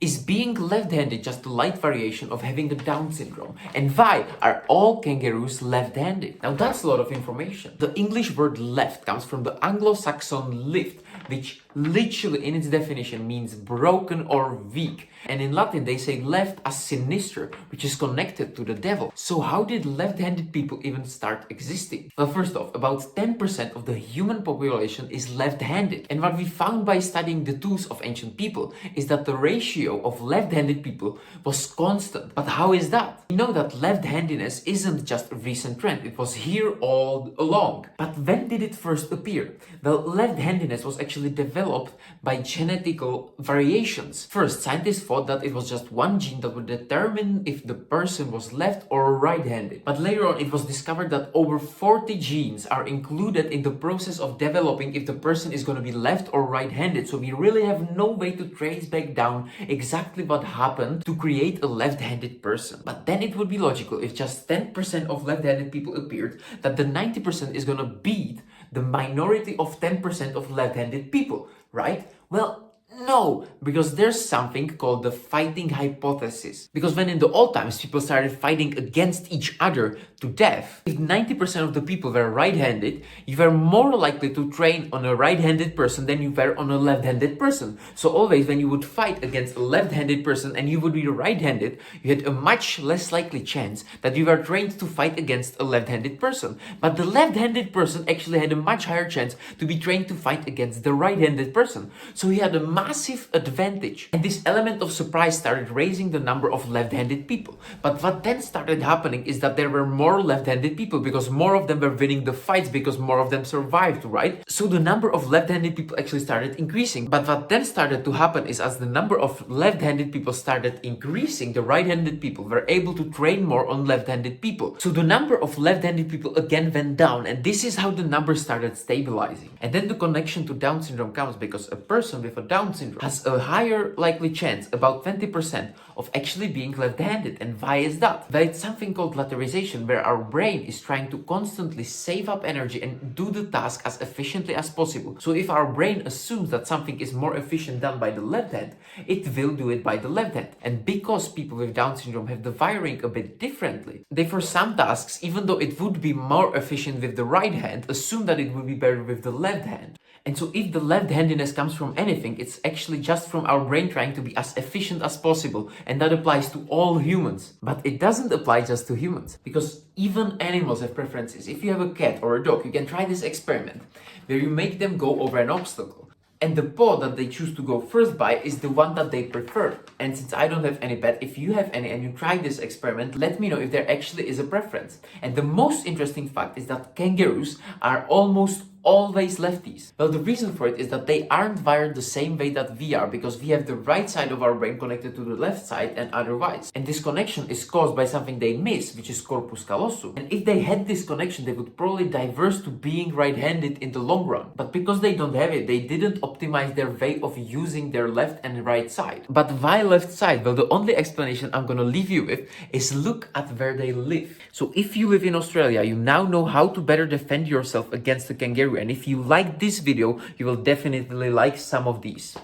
Is being left-handed just a light variation of having a Down syndrome? And why are all kangaroos left-handed? Now that's a lot of information. The English word left comes from the Anglo-Saxon lift, which literally in its definition means broken or weak. And in Latin they say left as sinister, which is connected to the devil. So how did left-handed people even start existing? Well, first off, about 10% of the human population is left-handed. And what we found by studying the tools of ancient people is that the ratio of left-handed people was constant. But how is that? We know that left-handedness isn't just a recent trend, it was here all along. But when did it first appear? Well, left-handedness was actually developed by genetical variations. First, scientists thought that it was just one gene that would determine if the person was left or right-handed. But later on, it was discovered that over 40 genes are included in the process of developing if the person is going to be left or right-handed. So we really have no way to trace back down exactly what happened to create a left-handed person. But then it would be logical if just 10% of left-handed people appeared, that the 90% is going to beat the minority of 10% of left-handed people, right? Well, no, because there's something called the fighting hypothesis. Because when in the old times people started fighting against each other to death, if 90% of the people were right-handed, you were more likely to train on a right-handed person than you were on a left-handed person. So always when you would fight against a left-handed person and you would be right-handed, you had a much less likely chance that you were trained to fight against a left-handed person. But the left-handed person actually had a much higher chance to be trained to fight against the right-handed person. So he had a massive advantage. And this element of surprise started raising the number of left-handed people. But what then started happening is that there were more left-handed people because more of them were winning the fights because more of them survived, right? So the number of left-handed people actually started increasing. But what then started to happen is as the number of left-handed people started increasing, the right-handed people were able to train more on left-handed people. So the number of left-handed people again went down, and this is how the number started stabilizing. And then the connection to Down syndrome comes because a person with a Down syndrome has a higher likely chance, about 20%, of actually being left-handed. And why is that? Well, it's something called lateralization, where our brain is trying to constantly save up energy and do the task as efficiently as possible. So if our brain assumes that something is more efficient done by the left hand, it will do it by the left hand. And because people with Down syndrome have the wiring a bit differently, they for some tasks, even though it would be more efficient with the right hand, assume that it would be better with the left hand. And so if the left-handedness comes from anything, it's actually just from our brain trying to be as efficient as possible. And that applies to all humans. But it doesn't apply just to humans, because even animals have preferences. If you have a cat or a dog, you can try this experiment where you make them go over an obstacle. And the paw that they choose to go first by is the one that they prefer. And since I don't have any pet, if you have any and you try this experiment, let me know if there actually is a preference. And the most interesting fact is that kangaroos are almost always lefties. Well, the reason for it is that they aren't wired the same way that we are, because we have the right side of our brain connected to the left side and otherwise. And this connection is caused by something they miss, which is corpus callosum. And if they had this connection, they would probably diverse to being right-handed in the long run. But because they don't have it, they didn't optimize their way of using their left and right side. But why left side? Well, the only explanation I'm gonna leave you with is look at where they live. So if you live in Australia, you now know how to better defend yourself against the kangaroo. And if you like this video, you will definitely like some of these.